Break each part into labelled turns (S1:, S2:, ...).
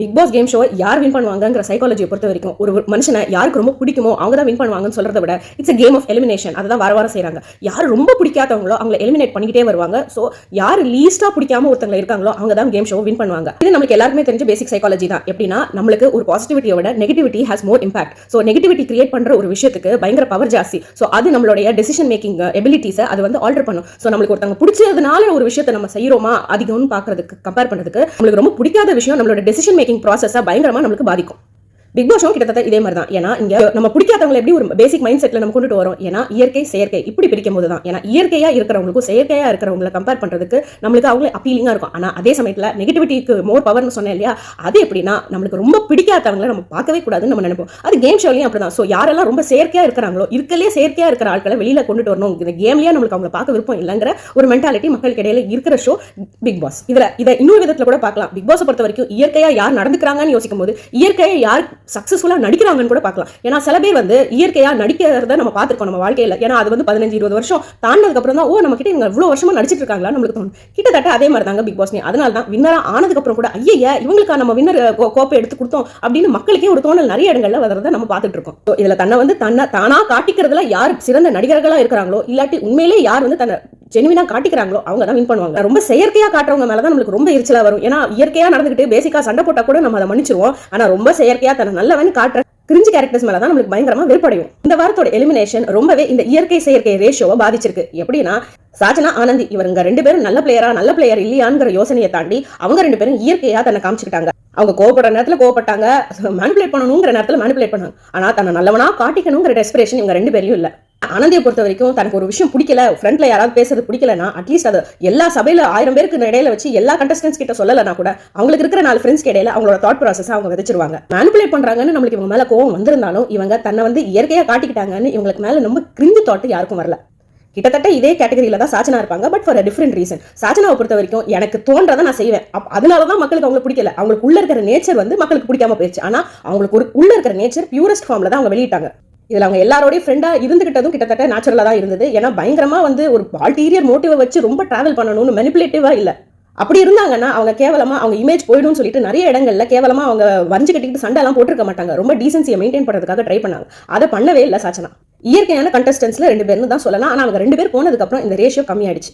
S1: Big pass game show யார் win பண்ணுவாங்கங்கிற சைக்காலஜியை பொறுத்த வரைக்கும் ஒரு மனுஷனை யாருக்கு ரொம்ப பிடிக்குமோ அவங்க தான் வின் பண்ணுவாங்கன்னு சொல்றதை விட இட்ஸ் கேம் ஆஃப் எலிமினேஷன். அதை தான் வார செய்யறாங்க. யார் ரொம்ப பிடிக்காதவங்களோ அவங்களை எலிமினேட் பண்ணிக்கிட்டே வருவாங்க. ஸோ யார் லீஸ்டா பிடிக்காம ஒருத்தவங்க இருக்காங்களோ அவங்க தான் கேம் ஷோ வின் பண்ணுவாங்க. இது நமக்கு எல்லாருமே தெரிஞ்ச பேசிக் சைக்காலஜி தான். எப்படின்னா நம்மளுக்கு ஒரு பாசிட்டிவிட்டியை விட negativity has more impact. So negativity create பண்ற ஒரு விஷயத்துக்கு பயங்கர பவர் ஜாஸ்தி. ஸோ அது நம்மளுடைய டெசிஷன் மேக்கிங் எபிலிட்டிஸை அது வந்து ஆல்டர் பண்ணும். ஸோ நம்மளுக்கு ஒருத்தவங்க பிடிச்சதுனால ஒரு விஷயத்தை நம்ம செய்யறோமா அதிகம்னு பாக்குறதுக்கு கம்பேர் பண்றதுக்கு நம்மளுக்கு ரொம்ப பிடிக்காத விஷயம் நம்மளோட டெசிஷன் மேக்கிங் ப்ராசஸை பயங்கரமா நம்மளுக்கு பாதிக்கும். பிக் பாஸ் ஷோ கிட்டத்தட்ட இதே மாதிரி தான். ஏன்னா இங்க நம்ம பிடிக்காதவங்களை எப்படி ஒரு பேசிக் மைண்ட் செட்ல நம்ம கொண்டுட்டு வரோம். ஏன்னா இயற்கை செயற்கை இப்படி பிரிக்கும் போது தான். ஏன்னா இயற்கையா இருக்கிறவங்களுக்கும் செயற்கையா இருக்கிறவங்களை கம்பேர் பண்றதுக்கு நம்மளுக்கு அவங்களே அப்பீலிங்கா இருக்கும். ஆனா அதே சமயத்துல நெகட்டிவிட்டிக்கு மோர் பவர்னு சொன்னேன் இல்லையா, அது எப்படின்னா நம்மளுக்கு ரொம்ப பிடிக்காதவங்களை நம்ம பார்க்கவே கூடாதுன்னு நம்ம நினைப்போம். அது கேம் ஷோலையும் அப்படிதான். ஸோ யாரெல்லாம் ரொம்ப செயற்கையா இருக்கிறாங்களோ இருக்கலே செயற்கையா இருக்கிற ஆட்களை வெளியில கொண்டுட்டு வரணும். இந்த கேம்லயே நம்மளுக்கு அவங்களை பார்க்க விருப்பம் இல்லைங்கிற ஒரு மென்டாலிட்டி மக்களுக்கு இடையில இருக்கிற ஷோ பிக் பாஸ். இதை இன்னொரு விதத்துல கூட பார்க்கலாம். பிக் பாஸ் பொறுத்த வரைக்கும் இயற்கையா யார் நடந்துக்கிறாங்கன்னு யோசிக்கும் போது இயற்கையா யார் சக்சஸ்ஃபுல்லா நடிக்கிறாங்கன்னு கூட பார்க்கலாம். ஏன்னா சில பேர் வந்து இயற்கையா நடிக்கிறத நம்ம பார்த்திருக்கோம் நம்ம வாழ்க்கையில. ஏன்னா அது வந்து 15-20 வருஷம் தாண்டதுக்கு அப்புறம் தான் நம்ம கிட்ட இவங்க இவ்வளவு வருஷமா நடிச்சிட்டு இருக்காங்களா நம்மளுக்கு தோணும். கிட்டத்தட்ட அதே மாதிரி தாங்க பிக் பாஸ். அதனால தான் வின்னரா ஆனதுக்கு அப்புறம் கூட ஐயா இவங்களுக்கா நம்ம வின்னர் கோப்பை எடுத்து கொடுத்தோம் அப்படின்னு மக்களுக்கே ஒரு தோணல் நிறைய இடங்கள்ல வரத நம்ம பார்த்துட்டு இருக்கோம். இதுல தன்னை வந்து தானா காட்டிக்கிறதுல யார் சிறந்த நடிகர்களா இருக்கிறாங்களோ இல்லாட்டி உண்மையிலே யார் வந்து தன்னை ஜெனுவினா காட்டிக்கிறாங்களோ அவங்க தான் வின் பண்ணுவாங்க. ரொம்ப செயற்கையா காட்டுறவங்க மேலதான் நம்மளுக்கு ரொம்ப எரிச்சலா வரும். ஏன்னா இயற்கையா நடந்துகிட்டு பேசிக்கா சண்டை போட்டா கூட நம்ம அதை மன்னிச்சிருவோம். ஆனா ரொம்ப செயற்கையா தன்னை நல்லவன் காட்டுற கிரிஞ்சு கேரக்டர்ஸ் மேல தான் நம்மளுக்கு பயங்கரமா வெறுப்படையும். இந்த வாரத்தோட எலிமினேஷன் ரொம்பவே இந்த இயற்கை செயற்கை ரேஷியோவை பாதிச்சிருக்கு. எப்படின்னா சாஜனா ஆனந்தி இவங்க 2 பேரும் நல்ல பிளேயர் இல்லையாங்கிற யோசனையை தாண்டி அவங்க 2 பேரும் இயற்கையா தன்னை காமிச்சுக்கிட்டாங்க. அவங்க கோவப்படுற நேரத்துல கோவப்பட்டாங்க, மேனிபுலேட் பண்ணணுங்கிற நேரத்துல மேனிபுலேட் பண்ணாங்க. ஆனா தன்னை நல்லவனா காட்டிக்கணுங்கிற டெஸ்பிரேஷன் இவங்க 2 பேரையும் இல்ல. ஆனந்தியை பொறுத்த வரைக்கும் தனக்கு ஒரு விஷயம் பிடிக்கல, ஃப்ரண்ட்ல யாராவது பேசுறது பிடிக்கலன்னா அட்லீஸ்ட் அது எல்லா சபையில 1000 பேருக்கு இடையில வச்சு எல்லா கண்டஸ்டன்ஸ் கிட்ட சொல்லலைன்னா கூட அவங்களுக்கு இருக்கிற 4 ஃப்ரெண்ட்ஸ்க்கு இடையில அவங்களோட தாட் ப்ராசஸ் அவங்க விதைச்சிருவாங்க. மேனிபுலேட் பண்றாங்கன்னு நம்மளுக்கு இவங்க மேல கோவம் வந்திருந்தாலும் இவங்க தன்னை வந்து இயற்கையா காட்டிக்கிட்டாங்கன்னு இவங்களுக்கு மேல ரொம்ப கிரிஞ்சு தாட் யாருக்கும் வரல. கிட்டத்தட்ட இதே கேட்டகரியில தான் சாச்சனா இருப்பாங்க. But for different reason. சாச்சனாவை பொறுத்த வரைக்கும் எனக்கு தோன்றதை நான் செய்வேன். அதனாலதான் மக்களுக்கு அவங்களுக்கு பிடிக்கல. அவங்களுக்கு உள்ள இருக்கிற நேச்சர் வந்து மக்களுக்கு பிடிக்காம போயிடுச்சு. ஆனா அவங்களுக்கு உள்ள இருக்கிற நேச்சர் பியூரஸ்ட் ஃபார்ம்ல தான் அவங்க வெளியிட்டாங்க. இதுல அவங்க எல்லாரோடய ஃப்ரெண்டா இருந்துகிட்டதும் கிட்டத்தட்ட நேச்சுரலா தான் இருந்தது. ஏன்னா பயங்கரமா வந்து ஒரு அல்டீரியர் மோட்டிவை வச்சு ரொம்ப டிராவல் பண்ணணும்னு மெனிபுலேட்டிவா இல்ல. அப்படி இருந்தாங்கன்னா அவங்க கேவலமா அவங்க இமேஜ் போயிடும் சொல்லிட்டு நிறைய இடங்கள்ல கேவலமா அவங்க வஞ்சு கட்டிட்டு சண்டை எல்லாம் போட்டிருக்க மாட்டாங்க. ரொம்ப டீசன்சியை மெயின்டைன் பண்றதுக்காக ட்ரை பண்ணாங்க. அதை பண்ணவே இல்லை சாச்சனா. இயற்கையான கண்டஸ்டன்ஸ்ல 2 பேர்னு தான் சொல்லலாம். ஆனா அவங்க 2 பேர் போனதுக்கு அப்புறம் இந்த ரேஷியோ கம்மியாயிடுச்சு.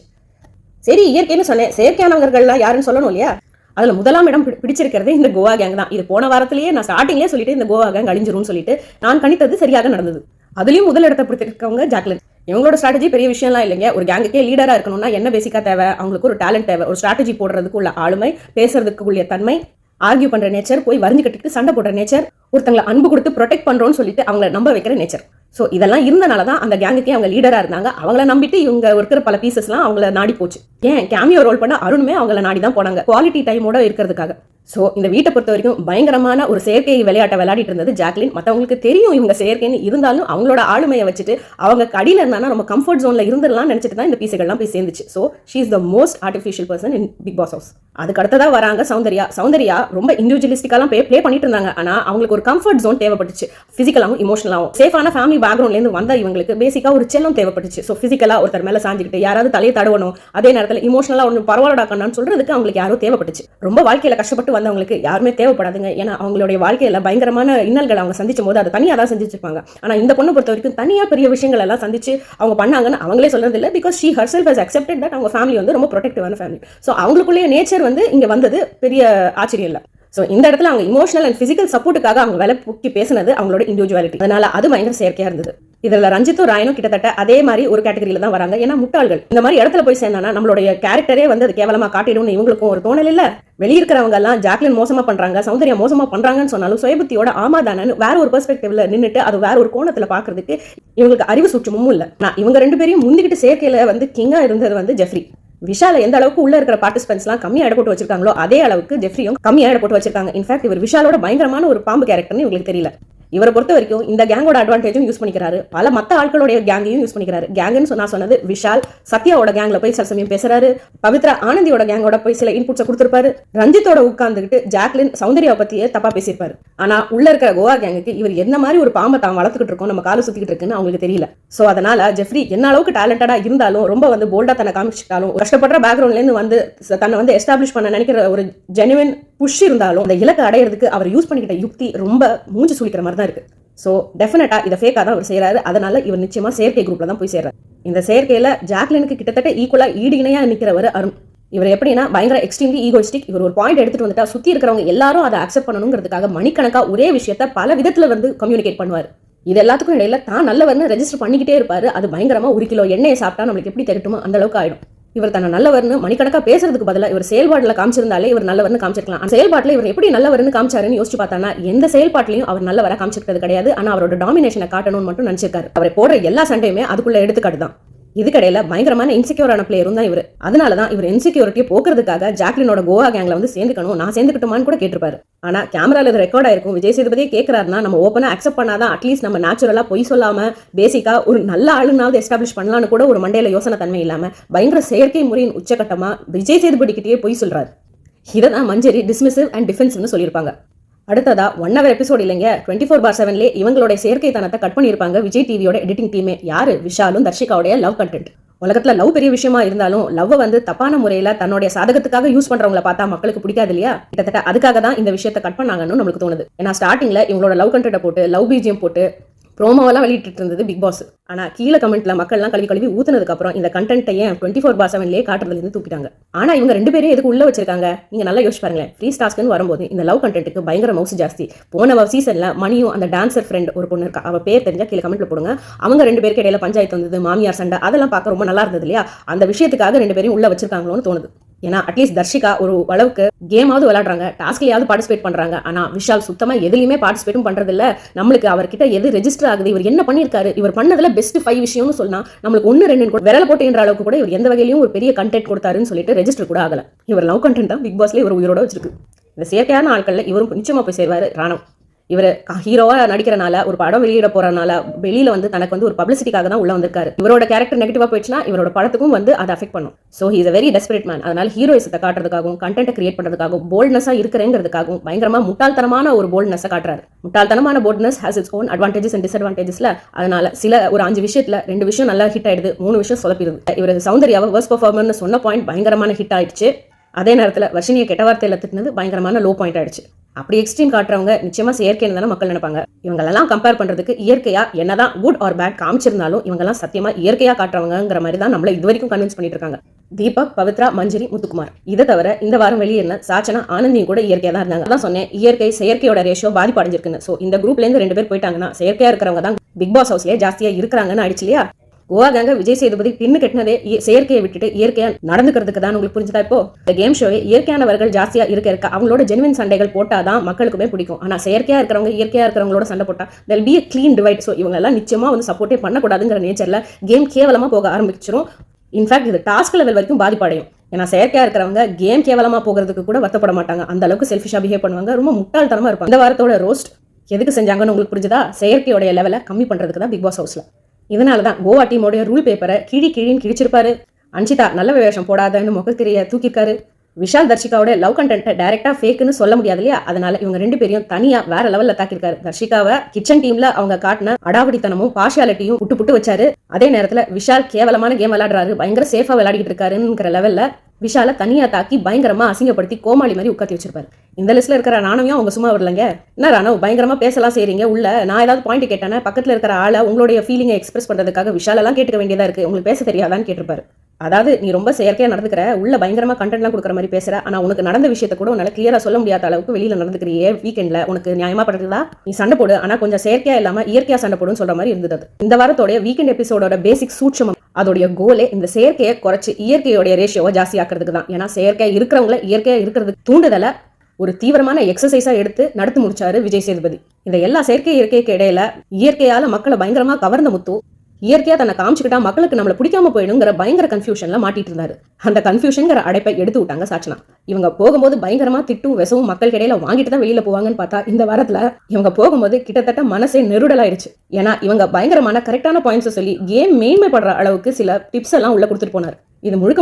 S1: சரி இயற்கைன்னு சொன்னேன், செயற்கையானவர்கள்லாம் யாருன்னு சொல்லணும் இல்லையா. அதுல முதலாம் இடம் பிடிச்சிருக்கிறது இந்த கோவா கேங் தான். இது போன வாரத்திலேயே நான் ஸ்டார்டிங்லேயே சொல்லிட்டு இந்த கோவா கேங் அழிஞ்சிரும்னு சொல்லிட்டு நான் கணித்தது சரியாக நடந்தது. அதுலயும் முதல் இடத்தை பிடிச்சிருக்கவங்க ஜாக்லின். இவங்களோட ஸ்ட்ராட்டஜி பெரிய விஷயம்லாம் இல்லைங்க. ஒரு கேங்குக்கே லீடரா இருக்கணும்னா என்ன பேசிக்கா தேவை, அவங்களுக்கு ஒரு டேலண்ட் தேவை, ஒரு ஸ்ட்ராட்டஜி போடுறதுக்கு உள்ள ஆளுமை, பேசுறதுக்கு உள்ள தன்மை, ஆர்கியூ பண்ற நேச்சர், போய் வரிஞ்சு கட்டிட்டு சண்டை போடுற நேச்சர், ஒருத்தங்களை அன்பு கொடுத்து ப்ரொடெக்ட் பண்றோம்னு சொல்லிட்டு அவங்களை நம்ப வைக்கிற நேச்சர். ஸோ இதெல்லாம் இருந்தனால தான் அந்த கேங்குக்கே அவங்க லீடரா இருந்தாங்க. அவங்கள நம்பிட்டு இவங்க இருக்கிற பல பீசஸ்லாம் அவங்கள நாடி போச்சு. ஏன் கேமியோ ரோல் பண்ண அருணுமே அவங்கள நாடி தான் போனாங்க, குவாலிட்டி டைமோட இருக்கிறதுக்காக. ஸோ இந்த வீட்டை பொறுத்த வரைக்கும் பயங்கரமான ஒரு செயற்கை விளையாட்டை விளையாடிட்டு இருந்தது ஜாக்லின். மற்றவங்களுக்கு தெரியும் இவங்க செயற்கைன்னு, இருந்தாலும் அவங்களோட ஆளுமையை வச்சுட்டு அவங்க கடியில் இருந்தாலும் நம்ம கம்ஃபர்ட் ஜோன்ல இருந்துடலாம் நினைச்சிட்டு தான் இந்த பீஸுகள்லாம் போய் சேர்ந்துச்சு. So she is the most artificial person in Bigg Boss house. அதுக்கு அடுத்ததான் வராங்க சௌந்தர்யா. ரொம்ப இண்டிவிஜுவலிஸ்டிக்காலாம் ப்ளே பண்ணிட்டு இருந்தாங்க. ஆனா அவங்களுக்கு ஒரு கம்ஃபர்ட் ஜோன் தேவைப்பட்டுச்சு. பிசிக்கலாவும் இமோஷனலாவும் சேஃபான ஃபேமிலி பேக்ரவுண்ட்ல இருந்து வந்த இவங்களுக்கு பேசிக்கா ஒரு செல்லம் தேவைப்பட்டுச்சு. ஸோ பிசிக்கலா ஒருத்தர் மேல சாஞ்சிக்கிட்டு யாராவது தலையை தடவணும், அதே நேரத்தில் இமோஷனலா ஒன்று பரவாயில்லடாக்கணும்னு சொல்றதுக்கு அவங்களுக்கு யாரும் தேவைப்பட்டுச்சு. ரொம்ப வாழ்க்கையில கஷ்டப்பட்டு வந்தவங்களுக்கு யாருமே தேவைப்படாதுங்க. ஏன்னா அவங்களுடைய வாழ்க்கையில பயங்கரமான இன்னல்கள் அவங்க சந்திச்சும் போது அதை தனியாக தான் செஞ்சிருப்பாங்க. ஆனா இந்த பொண்ணை பொறுத்த வரைக்கும் தனியா பெரிய விஷயங்கள் எல்லாம் சந்திச்சு அவங்க பண்ணாங்கன்னு அவங்களே சொல்றது இல்லை. Because she herself has accepted that அவங்க ஃபேமிலி வந்து ரொம்ப ப்ரொடெக்டிவான ஃபேமிலி. ஸோ அவங்களுக்குள்ளேயே நேச்சர் வந்து இங்க வந்தது பெரிய ஆச்சரியம் இல்லை. ஸோ இந்த இடத்துல அவங்க இமோஷனல் அண்ட் பிசிக்கல் சப்போர்ட்டுக்காக அவங்க வேலை பூக்கி பேசினது அவங்களோட இண்டிவிஜுவாலிட்டி. அதனால அது பயங்கர செயற்கையா இருந்தது. இதுல ரஞ்சித்தும் ராயனும் கிட்டத்தட்ட அதே மாதிரி ஒரு கேட்டகரியில தான் வராங்க. ஏன்னா முட்டாள்கள் இந்த மாதிரி இடத்துல போய் சேர்ந்தானா நம்மளுடைய கேரக்டரே வந்து அது கேவலமா காட்டிடும்னு இவங்களுக்கும் ஒரு தோணல் இல்ல. வெளியிருக்கிறவங்க எல்லாம் ஜாக்லின் மோசமா பண்றாங்க, சௌந்தர்யா மோசமா பண்றாங்கன்னு சொன்னாலும் சுயபுத்தியோட ஆமாதானு வேற ஒரு பெர்ஸ்பெக்டிவ்ல நின்னுட்டு அது வேற ஒரு கோணத்துல பாக்குறதுக்கு இவங்களுக்கு அறிவு சுற்றமும் இல்ல. நான் இவங்க 2 பேரையும் முந்திக்கிட்டு சேர்க்கையில வந்து கிங்கா இருந்தது வந்து ஜெஃப்ரி. விஷால எந்த அளவுக்கு உள்ள இருக்கிற பார்ட்டிசிபென்ட்ஸ்லாம் கம்மியா இட போட்டு வச்சிருக்காங்களோ அதே அளவுக்கு ஜெஃப்ரியும் கம்மியா இட போட்டு வச்சிருக்காங்க. இன்ஃபேக்ட் இவர் விஷாலோட பயங்கரமான ஒரு பாம்பு கேரக்டர்னு இவங்களுக்கு தெரியல. இவரை பொறுத்த வரைக்கும் இந்த கேங்கோட அட்வான்டேஜும் யூஸ் பண்ணிக்கிறாரு, பல மற்ற ஆட்களுடைய கேங்கையும் யூஸ் பண்ணிக்கிறாரு. கேங்குன்னு நான் சொன்னது விஷால் சத்யாவோட கேங்ல போய் சில சமயம் பேசுறாரு, பவித்ரா ஆனந்தியோட கேங்கோட போய் சில இன்புட்ஸை கொடுத்திருப்பாரு, ரஞ்சித்தோட உட்கார்ந்துகிட்டு ஜாக்லின் சௌந்தர்யாவை பத்தியே தப்பா பேசியிருப்பாரு. ஆனா உள்ள இருக்கிற கோவா கேங்குக்கு இவர் என்ன மாதிரி ஒரு பாம்பை தான் வளர்த்துக்கிட்டு இருக்கோம், நம்ம காலை சுத்திக்கிட்டு இருக்குன்னு அவங்களுக்கு தெரியல. சோ அதனால ஜெஃப்ரி என்ன அளவுக்கு டேலண்டடா இருந்தாலும் ரொம்ப வந்து போல்டா தன்னை காமிச்சிட்டாலும் கஷ்டப்படுற பேக்ரவுண்ட்ல இருந்து வந்து தன்னை வந்து எஸ்டாப்ளிஷ் பண்ண நினைக்கிற ஒரு ஜெனுவின் புஷ் இருந்தாலும் அந்த இலக்கை அடையிறதுக்கு அவர் யூஸ் பண்ணிக்கிட்ட யுக்தி ரொம்ப மூஞ்சி சுளிக்கிற மாதிரி தான் இருக்கு. ஸோ டெஃபினட்டா இதை ஃபேக்காக தான் அவர் செய்யறாரு. அதனால இவர் நிச்சயமா செயற்கை குரூப்ல தான் போய் சேர்றாரு. இந்த செயற்கையில ஜாக்லினுக்கு கிட்டத்தட்ட ஈக்குவலா ஈடு இணையா நிற்கிறவர் அருண். இவர் எப்படின்னா பயங்கர எக்ஸ்ட்ரீம்லி ஈகோயிஸ்டிக். இவர் ஒரு பாயிண்ட் எடுத்துட்டு வந்துட்டா சுத்தி இருக்கிறவங்க எல்லாரும் அதை அக்செப்ட் பண்ணணுங்கிறதுக்காக மணிக்கணக்கா ஒரே விஷயத்த பல விதத்துல கம்யூனிகேட் பண்ணுவார். இது எல்லாத்துக்கும் இடையில தான் நல்லவர்னு ரெஜிஸ்டர் பண்ணிக்கிட்டே இருப்பாரு. அது பயங்கரமா 1 கிலோ எண்ணெயை சாப்பிட்டா நம்மளுக்கு எப்படி தெரியுமோ அந்த அளவுக்கு ஆயிடும். இவர் தன்னை நல்லவர்னு மணிக்கணக்கா பேசுறதுக்கு பதிலாக இவர் செயல்பாடுல காமிச்சிருந்தாலே இவர் நல்லவர்னு காமிச்சிருக்கலாம். அந்த செயல்பாட்டில் இவர் எப்படி நல்லவர்னு காமிச்சாருன்னு யோசிச்சு பார்த்தானா எந்த செயல்பாட்டிலையும் அவர் நல்லவரை காமிச்சிருக்கிறது கிடையாது. ஆனா அவரோட டாமினேஷனை காட்டணும்னு மட்டும் நினைச்சிருக்காரு. அவரை போடுற எல்லா சண்டையுமே அதுக்குள்ள எடுத்துக்காட்டு தான். இதுக்கடையில பயங்கரமான இன்செக்யூரான பிளேயரும் தான் இவர். அதனாலதான் இவர் இன்செக்யூரிட்டியை போக்குறதுக்காக ஜாக்லினோட கோவா கேங்ல சேர்ந்துக்கணும், நான் சேர்ந்துக்கிட்டோமான்னு கூட கேட்டிருப்பாரு. ஆனா கேமரால இது ரெக்கார்ட் ஆயிருக்கும். விஜய் சேதுபதியே கேட்கிறாருன்னா நம்ம ஓப்பனா அக்செப்ட் பண்ணாதான் அட்லீஸ்ட் நம்ம நேச்சுரலா பொய் சொல்லாம பேசிக்கா ஒரு நல்ல ஆளுனாவது எஸ்டாப்ளிஷ் பண்ணலான்னு கூட ஒரு மண்டையில யோசனை தன்மை இல்லாம பயங்கர செயற்கை முறையின் உச்சகட்டமா விஜய் சேதுபதி கிட்டேயே பொய் சொல்றாரு. இதை தான் மஞ்சரி டிஸ்மிசிவ் அண்ட் டிஃபென்சிவ்னு சொல்லியிருப்பாங்க. அடுத்ததா 1 hour எபிசோட் இல்லைங்க, 24/7 இவங்களோட செயற்கை தனத்தை கட் பண்ணியிருப்பாங்க விஜய் டிவியோட எடிட்டிங் டீமே. யாரு? விஷாலும் தர்ஷிகாவுடைய லவ் கண்டென்ட். உலகத்துல லவ் பெரிய விஷயமா இருந்தாலும் லவ் தப்பான முறையில தன்னுடைய சாதகத்துக்காக யூஸ் பண்றவங்களை பார்த்தா மக்களுக்கு பிடிக்காது இல்லையா? கிட்டத்தட்ட அதுக்காக தான் இந்த விஷயத்தை கட் பண்ணாங்கன்னு நமக்கு தோணுது. ஏன்னா ஸ்டார்டிங்ல இவங்களோட லவ் கண்டென்ட்டை போட்டு லவ் பிஜிஎம் போட்டு ப்ரோமோவெல்லாம் வெளியிட்டு இருந்தது பிக் பாஸ். ஆனா கீழே கமெண்ட்ல மக்கள்லாம் கழுவி ஊத்துனதுக்கு அப்புறம் இந்த கண்டென்ட்டை 24/7 காட்டுறதுல இருந்து தூக்கிட்டாங்க. ஆனா இவங்க 2 பேரும் எதுக்கு உள்ள வச்சிருக்காங்க? நீங்க நல்லா யோசிச்சு பாருங்களேன். ஃப்ரீ டாஸ்க்னு வரும்போது இந்த லவ் கண்டென்ட்டுக்கு பயங்கர மவுஸ் ஜாஸ்தி. போன சீசன்ல மணியும் அந்த டான்சர் ஃப்ரெண்ட் ஒரு பொண்ணு இருக்கா, அவ பேர் தெரிஞ்சா கீழே கமெண்ட்ல போடுங்க. அவங்க 2 பேருக்கு இடையில பஞ்சாயத்து வந்தது, மாமியார் சண்டை, அதெல்லாம் பார்க்க ரொம்ப நல்லா இருந்தது இல்லையா? அந்த விஷயத்துக்காக 2 பேரையும் உள்ள வச்சிருக்காங்களோன்னு தோணுது. ஏன்னா அட்லீஸ்ட் தர்ஷிகா ஒரு அளவுக்கு கேமாவது விளையாடுறாங்க, டாஸ்க்லயாவது பார்ட்டிசிபேட் பண்றாங்க. ஆனா விஷால் சுத்தமா எதுலையுமே பார்ட்டிசிபேட்டும் பண்றது இல்ல. நம்மளுக்கு அவர்கிட்ட எது ரெஜிஸ்டர் ஆகுது, இவர் என்ன பண்ணிருக்காரு, இவர் பண்ணதுல பெஸ்ட் 5 விஷயம்னு சொன்னா நம்மளுக்கு 1-2 விரல போட்டுன்ற அளவுக்கு கூட இவர் எந்த வகையிலும் ஒரு பெரிய கண்டென்ட் கொடுத்தாருன்னு சொல்லிட்டு ரெஜிஸ்டர் கூட ஆகல. இவர் லவ் கண்டென்ட் தான் பிக் பாஸ்ல இவர் உயிரோட வச்சிருக்கு. இந்த செயற்கையான ஆட்கள்ல இவரும் நிச்சயமா போய் சேர்வாரு. ராணவ் இவர் ஹீரோவா நடிக்கிறனால, ஒரு படம் வெளியிட போறனால வெளியில தனக்கு ஒரு பப்ளிசிட்டிக்காக தான் உள்ள வந்திருக்காரு. இவரோட கேரக்டர் நெகட்டிவா போயிடுச்சுன்னா இவரோட படத்துக்கும் அது அஃபெக்ட் பண்ணும். So he is a very desperate man. அதனால ஹீரோயிசத்தை காட்டுறதுக்காகவும் கண்டென்ட்டை கிரியேட் பண்றதுக்காகவும் போல்ட்னஸா இருக்கிறேங்கிறதுக்காகவும் பயங்கரமா முட்டாள்தனமான ஒரு போல்ட்னஸை காட்டுறாரு. முட்டாள்தனமான boldness has its own advantages and டிஸ்அட்வான்டேஜஸ்ல. அதனால ஒரு 5 விஷயத்துல 2 விஷயம் நல்லா ஹிட் ஆயிடுது, 3 விஷயம் சொதப்பிடுது. இவர் சௌந்தர்யாவை வர்ஸ்ட் பெர்ஃபார்மர்னு சொன்ன பாயிண்ட் பயங்கரமான ஹிட் ஆயிடுச்சு. அதே நேரத்தில் வர்ஷினியை கெட்ட வார்த்தையில திட்டினது பயங்கரமான லோ பாயிண்ட் ஆயிடுச்சு. அப்படி எக்ஸ்ட்ரீம் காட்டுறவங்க நிச்சயமா செயற்கைன்னு தானே மக்கள் நினைப்பாங்க. இவங்களெல்லாம் கம்பேர் பண்றதுக்கு இயற்கையா என்னதான் குட் ஆர் பேட் காமிச்சிருந்தாலும் இவங்கெல்லாம் சத்தியமா இயற்கையா காட்டுறவங்கிற மாதிரி தான் நம்மள இது வரைக்கும் கன்வின்ஸ் பண்ணிட்டு இருக்காங்க. தீபக், பவித்ரா, மஞ்சரி, முத்துக்குமார். இதை தவிர இந்த வாரம் வெளியேறின சாச்சனா, ஆனந்தியும் கூட இயற்கையா தான் இருந்தாங்க. அதான் சொன்னேன், இயற்கை செயற்கையோட ரேஷியோ பாதிப்பு அடைஞ்சிருக்குன்னு. ஸோ இந்த குரூப்ல இருந்து 2 பேர் போயிட்டாங்கன்னா செயற்கையா இருக்கிறவங்க தான் பிக் பாஸ் ஹவுஸ்லயே ஜாஸ்தியா இருக்கிறாங்கன்னு ஆயிடுச்சு இல்லையா? கோவா கேங்க விஜய் சேதுபதி பின்னு கட்டினதே செயற்கையை விட்டுட்டு இயற்கையா நடந்துக்கிறதுக்கு தான். உங்களுக்கு புரிஞ்சுதா? இப்போ இந்த கேம் ஷோவே இயற்கையானவர்கள் ஜாஸ்தியா இருக்க அவங்களோட ஜெனுவின் சண்டைகள் போட்டாதான் மக்களுக்குமே பிடிக்கும். ஆனா செயற்கையா இருக்கிறவங்க இயற்கையா இருக்கிறவங்களோட சண்டை போட்டா there'll be a clean divide. So இவங்க எல்லாம் நிச்சயமா சப்போர்ட்டே பண்ணக்கூடாதுங்கிற நேச்சர்ல கேம் கேவலமா போக ஆரம்பிச்சிடும். இன்ஃபேக்ட் இது டாஸ்க் லெவல் வரைக்கும் பாதிப்படையும். ஏன்னா செயற்கையா இருக்கிறவங்க கேம் கேவலமா போகிறதுக்கு கூட வருத்தப்பட மாட்டாங்க. அந்த அளவுக்கு செல்ஃபிஷா பிஹேவ் பண்ணுவாங்க, ரொம்ப முட்டாள்தனமா இருப்பாங்க. இந்த வாரத்தோட ரோஸ்ட் எதுக்கு செஞ்சாங்கன்னு உங்களுக்கு புரிஞ்சுதா? செயற்கையோட லெவலை கம்மி பண்றதுக்கு தான் பிக் பாஸ் ஹவுஸ்ல. இதனாலதான் கோவா டீமோடைய ரூல் பேப்பரை கிழின்னு கிழிச்சிருப்பாரு. அன்ஷிதா நல்ல வேஷம் போடாதன்னு முகத்திரைய தூக்கிருக்காரு. விஷால் தர்ஷிகாவோட லவ் கண்டென்ட்டை டைரக்டா ஃபேக்குன்னு சொல்ல முடியாது இல்லையா? அதனால இவங்க 2 பேரையும் தனியா வேற லெவல்ல தாக்கிருக்காரு. தர்ஷிகாவை கிச்சன் டீம்ல அவங்க காட்டின அடாவடித்தனமும் பார்ஷியாலிட்டியும் புட்டு வச்சாரு. அதே நேரத்துல விஷால் கேவலமான கேம் விளையாடுறாரு, பயங்கர சேஃபா விளையாடிட்டு இருக்காருங்கிற லெவல்ல விஷால தனியா தாக்கி பயங்கரமா அசிங்கப்படுத்தி கோமாளி மாதிரி உட்காத்தி வச்சிருப்பாரு. இந்த லிஸ்ட்ல இருக்கிற ராணவையும் அவங்க சும்மா வரலங்க. என்ன ராணவ் பயங்கரமா பேசலாம் செய்றீங்க, உள்ள நான் ஏதாவது பாயிண்ட் கேட்டேன்னா பக்கத்துல இருக்கிற ஆளை உங்களுடைய ஃபீலிங்கை எக்ஸ்பிரஸ் பண்றதுக்காக விஷாலெல்லாம் கேட்டுக்க வேண்டியதா இருக்கு, உங்களுக்கு பேச தெரியாதான்னு கேட்டிருப்பாரு. அதாவது நீ ரொம்ப செயற்கையா நடந்துக்கிற, உள்ள பயங்கரமா கண்டென்ட்லாம் கொடுக்குற மாதிரி பேசுற, ஆனா உனக்கு நடந்த விஷயத்த கூட உன்னால கிளியரா சொல்ல முடியாத அளவுக்கு வெளியில நடந்துக்கிறியே வீக்கெண்ட்ல, உனக்கு நியாயமா படுறதா? நீ சண்டை போடு, ஆனா கொஞ்சம் செயற்கையா இல்லாம இயற்கையா சண்டை போடுன்னு சொல்ற மாதிரி இருந்தது. இந்த வாரத்தோட வீக்கெண்ட் எபிசோடோட பேசிக் சூட்சமம், அதோடைய கோலே இந்த செயற்கையை குறைச்சு இயற்கையோட ரேஷியோவை ஜாஸ்தி ஆக்குறதுக்கு தான். ஏன்னா செயற்கையா இருக்கிறவங்கள இயற்கையா இருக்கிறதுக்கு தூண்டுதல ஒரு தீவிரமான எக்ஸசைஸா எடுத்து நடத்தி முடிச்சாரு விஜய் சேதுபதி. இந்த எல்லா செயற்கை இயற்கைக்கு இடையில இயற்கையால மக்களை பயங்கரமா கவர்ந்த முத்து இயற்கையா தன்னை காமிச்சுக்கிட்டா மக்களுக்கு நம்மள பிடிக்காம போயிடுங்கிற பயங்கர கன்ஃபியூஷன்ல மாட்டிட்டு இருந்தாரு. அந்த கன்ஃபியூஷன்ங்கிற அடைப்பை எடுத்து விட்டாங்க சாச்சனா. இவங்க போகும்போது பயங்கரமா திட்டும் விசவும் மக்கள் இடையில வாங்கிட்டு தான் வெளியில போவாங்கன்னு பார்த்தா இந்த வாரத்துல இவங்க போகும்போது கிட்டத்தட்ட மனசே நெருடலாயிருச்சு. ஏன்னா இவங்க பயங்கரமான கரெக்டான பாயிண்ட்ஸ் சொல்லி கேம் மேன்மைப்படுற அளவுக்கு சில டிப்ஸ் எல்லாம் உள்ள கொடுத்துட்டு போனார். இது முழுக்க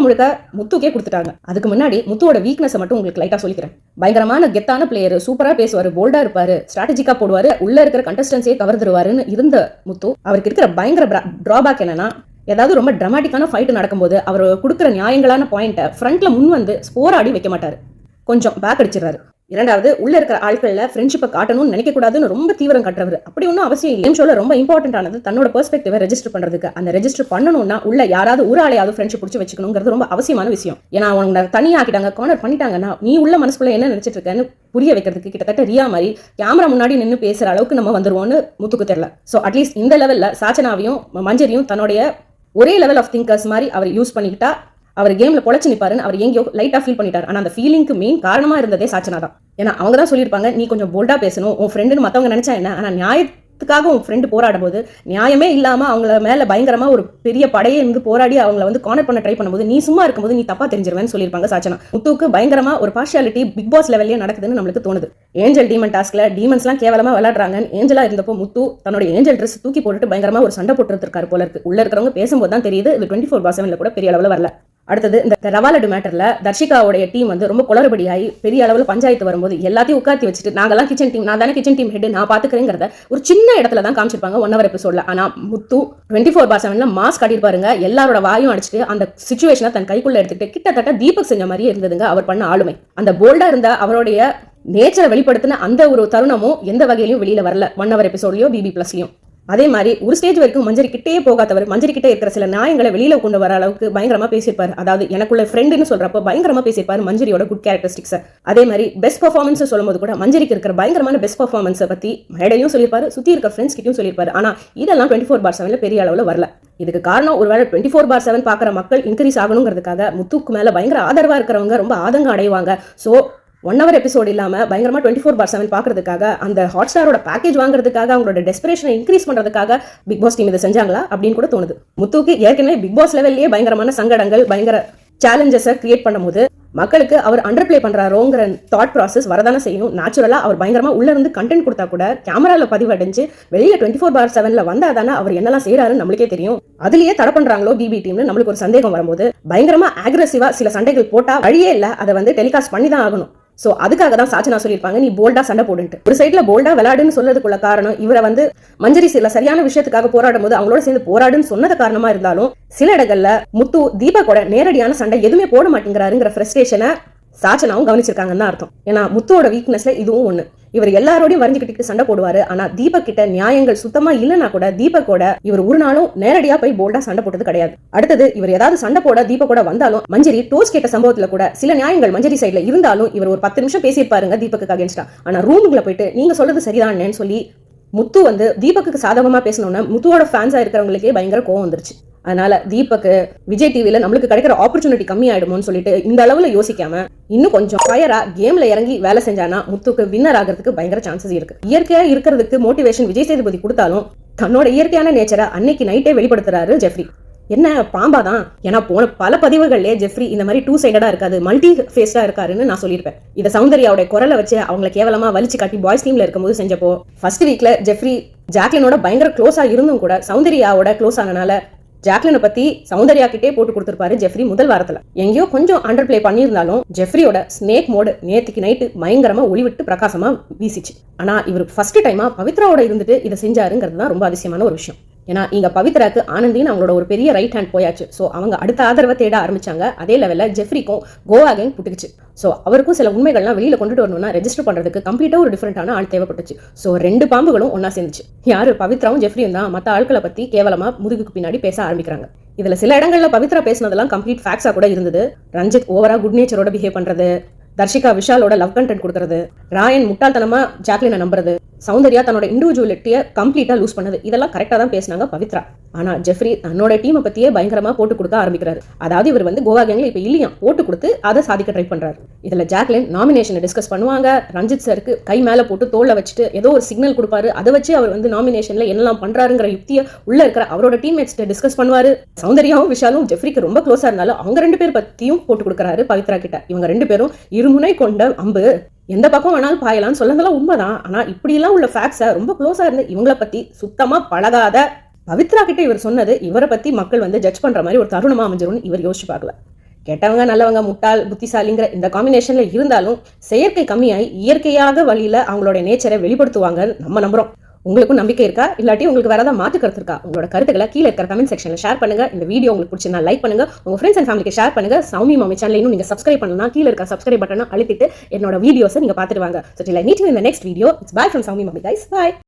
S1: முத்துக்கே கொடுத்துட்டாங்க. அதுக்கு முன்னாடி முத்துவோட வீக்னஸ் மட்டும் உங்களுக்கு லைட்டா சொல்லிக்கிறேன். பயங்கரமான கெத்தான பிளேயர், சூப்பரா பேசுவாரு, போல்டா இருப்பாரு, ஸ்ட்ராட்டஜிக்கா போடுவாரு, உள்ள இருக்கிற கண்டஸ்டன்ஸே கவர்ந்துருவாருன்னு இருந்த முத்து அவருக்கு இருக்கிற பயங்கர டிராபேக் என்னன்னா, ஏதாவது ரொம்ப டிராமாட்டிக்கான ஃபைட் நடக்கும்போது அவர் கொடுக்குற நியாயங்களான பாயிண்ட்டை ஃப்ரண்ட்ல முன் வந்து போராடி வைக்க மாட்டாரு, கொஞ்சம் பேக் அடிச்சிடறாரு. இரண்டாவது, உள்ள இருக்கிற ஆட்கள்ல ஃப்ரெண்ட்ஷிப்பை காட்டணும்னு நினைக்க கூடாதுன்னு ரொம்ப தீவிரம் கட்டுறவர். அப்படி ஒன்றும் அவசியம் இல்லை. கேம் ஷோல ரொம்ப இம்பார்ட்டன்ட் ஆனது தன்னோட பெர்ஸ்பெக்டிவை ரெஜிஸ்டர் பண்றதுக்கு. அந்த ரெஜிஸ்டர் பண்ணணும்னா உள்ள யாராவது ஒரு ஆளையாவது ஃப்ரெண்ட்ஷிப் பிடிச்சி வச்சுக்கணுங்கிறது ரொம்ப அவசியமான விஷயம். ஏன்னா அவங்க தனியாக்கிட்டாங்க, கார்னர் பண்ணிட்டாங்கன்னா நீ உள்ள மனசுக்குள்ள என்ன நினைச்சிட்டு இருக்கேன்னு புரிய வைக்கிறதுக்கு கிட்டத்தட்ட ரியா மாதிரி கேமரா முன்னாடி நின்று பேசுற அளவுக்கு நம்ம வந்துருவோம்னு முத்துக்கு தெரியல. ஸோ அட்லீஸ்ட் இந்த லெவல்ல சாச்சனாவையும் மஞ்சரியும் தன்னுடைய ஒரே லெவல் ஆஃப் திங்கர்ஸ் மாதிரி அவர் யூஸ் பண்ணிக்கிட்டா அவர் கேம்ல பொழைச்சு நிப்பாருன்னு அவர் எங்கேயோ லைட்டா ஃபீல் பண்ணிட்டார். ஆனா அந்த ஃபீலிங்க்கு மெயின் காரணமா இருந்ததே சாச்சனா தான். ஏன்னா அவங்க தான் சொல்லியிருப்பாங்க, நீ கொஞ்சம் போல்டா பேசணும், உன் ஃப்ரெண்டுன்னு மத்தவங்க நினைச்சா என்ன, ஆனா நியாயத்துக்காக உன் ஃப்ரெண்டு போராடும் போது நியாயமே இல்லாம அவங்கள மேல பயங்கரமா ஒரு பெரிய படையை இருந்து போராடி அவங்கள வந்து கார்னர் பண்ண ட்ரை பண்ணும்போது நீ சும்மா இருக்கும்போது நீ தப்பா தெரிஞ்சிருவேன்னு சொல்லியிருப்பாங்க சாச்சனா. முத்துக்கு பயங்கரமா ஒரு பார்ஷியாலிட்டி பிக் பாஸ் லெவல்லே நடக்குதுன்னு நம்மளுக்கு தோணுது. ஏஞ்சல் டீமன் டாஸ்க்ல டீமன்ஸ்லாம் கேவலமா விளையாடுறாங்கன்னு ஏஞ்சலா இருந்தப்போ முத்து தன்னோட ஏஞ்சல் ட்ரெஸ் தூக்கி போட்டுட்டு பயங்கரமா ஒரு சண்டை போட்டு இருக்காரு போல இருக்கு. உள்ள இருக்கிறவங்க பேசும்போது தான் தெரியுது இது 24/7 கூட பெரிய அளவுல வரல. அடுத்தது இந்த ரவாலடு மேட்டர்ல தர்ஷிகாவுடைய டீம் வந்து ரொம்ப குளறுபடியாகி பெரிய அளவில் பஞ்சாயத்து வரும்போது எல்லாத்தையும் உட்காத்தி வச்சுட்டு நாங்கெல்லாம் கிச்சன் டீம், நான் தானே கிச்சன் டீம் ஹெட், நான் பாத்துக்கிறேங்கிறத ஒரு சின்ன இடத்துல தான் காமிச்சிருப்பாங்க 1 hour எபிசோட்ல. ஆனா முத்து 24/7 மாஸ்க் காட்டியிருப்பாருங்க. எல்லாரோட வாயும் அடிச்சுட்டு அந்த சிச்சுவேஷனை தன் கைக்குள்ள எடுத்துக்கிட்டு கிட்டத்தட்ட தீபக் செஞ்ச மாதிரியே இருந்ததுங்க அவர் பண்ண ஆளுமை. அந்த போல்டா இருந்த அவருடைய நேச்சரை வெளிப்படுத்தின அந்த ஒரு தருணமும் எந்த வகையிலையும் வெளியில வரல 1 hour எபிசோட்லயோ BB Plusலயும். அதே மாதிரி ஒரு ஸ்டேஜ் வரைக்கும் மஞ்சரி கிட்டே போகாதவர் மஞ்சரி கிட்டே இருக்கிற சில நியாயங்களை வெளியில கொண்டு வர அளவுக்கு பயங்கரமா பேசியிருப்பாரு. அதாவது எனக்குள்ள ஃப்ரெண்டுன்னு சொல்றப்ப பயங்கரமா பேசியிருப்பாரு மஞ்சரியோட குட் கேரக்டரிஸ்டிக்ஸ். அதே மாதிரி பெஸ்ட் பர்ஃபார்மன்ஸ் சொல்லும் போது கூட மஞ்சரிக்கு இருக்கிற பயங்கரமான பெஸ்ட் பர்ஃபார்மன்ஸை பத்தி மேடையும் சொல்லியிருப்பாரு, சுத்தி இருக்க ஃப்ரெண்ட்ஸ் கிட்டையும் சொல்லியிருப்பாரு. ஆனா இதெல்லாம் 24/7 பெரிய அளவுல வரல. இதுக்கு காரணம் ஒருவேளை 24/7 பாக்குற மக்கள் இன்க்ரீஸ் ஆகணுங்கிறதுக்காக முத்துக்கு மேல பயங்கர ஆதரவா இருக்கிறவங்க ரொம்ப ஆதங்கம் அடைவாங்க. சோ 1 hour எபிசோட் இல்லாம பயங்கரமா 24/7 பாக்குறதுக்காக அந்த ஹாட் ஸ்டாரோட பேக்கேஜ் வாங்குறதுக்காக அவங்களோட டெஸ்பிரேஷனை இன்க்ரீஸ் பண்றதுக்காக பிக் பாஸ் டீம் இதை செஞ்சாங்களா அப்படின்னு கூட தோணுது. முத்துக்கு ஏற்கனவே பிக் பாஸ் லெவல்லே பயங்கரமான சங்கடங்கள் பயங்கர சேலஞ்சஸை கிரியேட் பண்ணும்போது மக்களுக்கு அவர் அண்டர் பிளே பண்றாரோங்கிற தாட் ப்ராசஸ் வரதானே செய்யும். நேச்சுரலா அவர் பயங்கரமா உள்ள இருந்து கண்டென்ட் கொடுத்தா கூட கேமரால பதிவடைஞ்சு வெளியில 24/7 வந்தாதானே அவர் என்னெல்லாம் செய்யறாருன்னு நம்மளுக்கே தெரியும். அதுலயே தடை பண்றாங்களோ BB டீம்னு நம்மளுக்கு ஒரு சந்தேகம் வரும்போது பயங்கரமா அக்ரெசிவா சில சண்டைகள் போட்டா வழியே இல்ல, அதை வந்து டெலிகாஸ்ட் பண்ணி தான் ஆகணும். சோ அதுக்காக தான் சாச்சனா சொல்லியிருப்பாங்க நீ போல்டா சண்டை போடுன்ட்டு. ஒரு சைட்ல போல்டா விளையாடுன்னு சொல்றதுக்குள்ள காரணம் இவரை வந்து மஞ்சரி சில சரியான விஷயத்துக்காக போராடும் போது அவங்களோட சேர்ந்து போராடுன்னு சொன்னது காரணமா இருந்தாலும் சில இடங்கள்ல முத்து தீபக்கோட நேரடியான சண்டை எதுவுமே போட மாட்டேங்கிறாருங்கிற ஃப்ரஸ்ட்ரேஷனை சாச்சனாவும் கவனிச்சிருக்காங்கன்னு தான் அர்த்தம். ஏன்னா முத்துவோட வீக்னஸ்ல இதுவும் ஒண்ணு. இவர் எல்லாரோடையும் வரைஞ்சுக்கிட்டு சண்டை போடுவாரு. ஆனா தீபக் கிட்ட நியாயங்கள் சுத்தமா இல்லைன்னா கூட தீபக்கோட இவர் ஒரு நாளும் நேரடியா போய் போல்டா சண்டை போட்டது கிடையாது. அடுத்தது இவர் ஏதாவது சண்டை போட தீபக்கோட வந்தாலும் மஞ்சரி டோஸ் கேட்ட சம்பவத்துல கூட சில நியாயங்கள் மஞ்சரி சைட்ல இருந்தாலும் இவர் ஒரு 10 நிமிஷம் பேசியிருப்பாருங்க தீபக்கு அகேன்ஸ்டா. ஆனா ரூமுக்குள்ள போயிட்டு நீங்க சொல்றது சரிதானேன்னு சொல்லி முத்து வந்து தீபக்கு சாதகமா பேசணும்னா முத்துவோட ஃபேன்ஸா இருக்கிறவங்களுக்கே பயங்கர கோவம் வந்துருச்சு. அதனால தீபக்கு விஜய் டிவில நம்மளுக்கு கிடைக்கிற ஆப்பர்ச்சுனிட்டி கம்மி ஆயிடுமோன்னு சொல்லிட்டு இந்த அளவுல யோசிக்காம இன்னும் கொஞ்சம் ஃபயரா கேம்ல இறங்கி வேலை செஞ்சானா முத்துக்கு வின்னர் ஆகிறதுக்கு பயங்கர சான்சஸ் இருக்கு. இயற்கையா இருக்கிறதுக்கு மோட்டிவேஷன் விஜய் சேதுபதி கொடுத்தாலும் தன்னோட இயற்கையான நேச்சரை அன்னைக்கு நைட்டே வெளிப்படுத்துறாரு ஜெஃப்ரி. என்ன பாம்பாதான், ஏன்னா போன பல பதிவுகள்லயே ஜெஃப்ரி இந்த மாதிரி 2 சைடடா இருக்காது, மல்டி ஃபேஸ்டா இருக்காருன்னு நான் சொல்லியிருப்பேன். இதை சௌந்தர்யாவோட குரலை வச்சு அவங்களை கேவலமா வலிச்சு காட்டி பாய்ஸ் டீம்ல இருக்கும்போது செஞ்சப்போ ஃபர்ஸ்ட் வீக்ல ஜெஃப்ரி ஜாக்லினோட பயங்கர க்ளோஸா இருந்தும் கூட சௌந்தர்யாவோட க்ளோஸ் ஆனனால ஜாக்லினை பத்தி சௌந்தர்யா கிட்டே போட்டு கொடுத்திருப்பாரு ஜெஃப்ரி முதல் வாரத்துல. எங்கேயோ கொஞ்சம் அண்டர் பிளே பண்ணியிருந்தாலும் ஜெஃப்ரியோட ஸ்னேக் மோடு நேத்துக்கு நைட்டு பயங்கரமா ஒளிவிட்டு பிரகாசமா வீசிச்சு. ஆனா இவர் ஃபர்ஸ்ட் டைமா பவித்ராவோட இருந்துட்டு இதை செஞ்சாருங்கிறது தான் ரொம்ப அதிசயமான ஒரு விஷயம். ஏன்னா இங்க பவித்ராக்கு ஆனந்தின்னு அவங்களோட ஒரு பெரிய ரைட் ஹேண்ட் போயாச்சு. ஸோ அவங்க அடுத்த ஆதரவை தேட ஆரம்பிச்சாங்க. அதே லெவலில் ஜெஃப்ரிக்கும் கோவா கேங் புட்டுக்குச்சு. ஸோ அவருக்கும் சில உண்மைகள்லாம் வெளியில கொண்டுட்டு வரணும்னா ரெஜிஸ்டர் பண்றதுக்கு கம்ப்ளீட்டா ஒரு டிஃபரெண்டான ஆள் தேவைப்பட்டுச்சு. ஸோ 2 பாம்புகளும் ஒன்னா சேர்ந்துச்சு. யாரு பவித்ராவும் ஜெஃப்ரியும் தான் மற்ற ஆட்களை பத்தி கேவலமா முதுகுக்கு பின்னாடி பேச ஆரம்பிக்கிறாங்க. இதுல சில இடங்கள்ல பவித்ரா பேசினதெல்லாம் கம்ப்ளீட் ஃபேக்ஸா கூட இருந்தது. ரஞ்சித் ஓவரா குட் நேச்சரோட பிஹேவ் பண்றது, தர்ஷிகா விஷாலோட லவ் கண்டென்ட் கொடுக்கறது, ராயன் முட்டாள்தனமா ஜாக்லினை நம்புறது, சௌந்தர்யா தன்னோட இண்டிவிஜுவலிட்டியை கம்ப்ளீட்டா லூஸ் பண்ணது, இதெல்லாம் கரெக்டா தான் பேசினாங்க பவித்ரா. ஆனா ஜெஃப்ரி தன்னோட டீமை பத்தியே பயங்கரமா போட்டு கொடுக்க ஆரம்பிக்கிறாரு. அதாவது இவர் வந்து கோவா கேங்ல இப்ப இல்லையா போட்டு கொடுத்து அதை சாதிக்க ட்ரை பண்றாரு. இதுல ஜாக்லின் நாமினேஷனை டிஸ்கஸ் பண்ணுவாங்க. ரஞ்சித் சருக்கு கை மேல போட்டு தோல்ல வச்சுட்டு ஏதோ ஒரு சிக்னல் கொடுப்பாரு. அதை வச்சு அவர் வந்து நாமினேஷன்ல என்னெல்லாம் பண்றாருங்கிற யுக்தியை உள்ள இருக்கிற அவரோட டீம்மேட்ஸ் டிஸ்கஸ் பண்ணுவாரு. சௌந்தர்யாவும் விஷாலும் ஜெஃப்ரிக்கு ரொம்ப க்ளோஸா இருந்தாலும் அவங்க 2 பேர் பத்தியும் போட்டு கொடுக்கறாரு பவித்ரா கிட்ட. இவங்க 2 பேரும் இருமுனை கொண்ட அம்பு, எந்த பக்கம் வேணாலும் பாயலாம் சொல்லலாம் உண்மைதான். ஆனா இப்படி எல்லாம் உள்ள ஃபேக்ட்ஸை ரொம்ப க்ளோஸா இருந்து இவங்களை பத்தி சுத்தமா பழகாத பவித்ரா கிட்ட இவர் சொன்னது இவரை பத்தி மக்கள் வந்து ஜட்ஜ் பண்ற மாதிரி ஒரு தருணமா அமைஞ்சிரும்னு இவர் யோசிச்சு பார்க்கல. கெட்டவங்க நல்லவங்க முட்டாள் புத்திசாலிங்கிற இந்த காம்பினேஷன்ல இருந்தாலும் செயற்கை கம்மியாய் இயற்கையாக வழியில அவங்களோட நேச்சரை வெளிப்படுத்துவாங்க நம்ம நம்புறோம். உங்களுக்கும் நம்பிக்கை இருக்கா? இல்லாட்டி உங்களுக்கு வேற ஏதாவது மாற்று கருத்து இருக்கா? உங்களோட கருத்துக்களை கீழே இருக்கிற கமெண்ட் செக்ஷன்ல ஷேர் பண்ணுங்க. இந்த வீடியோ உங்களுக்கு பிடிச்சிருந்தா லைக் பண்ணுங்க. உங்க ஃப்ரெண்ட்ஸ் அண்ட் ஃபேமிலிக்கு ஷேர் பண்ணுங்க. சௌமி மாமி சேனலை இன்னும் நீங்க சப்ஸ்கிரைப் பண்ணலனா கீழே இருக்க சப்ஸ்கிரைப் பட்டனை அழுத்திட்டு என்னோட வீடியோஸை நீங்க பார்த்துட்டு வாங்க. So till I meet you in the next video. It's bye from Saumi Mami guys. Bye.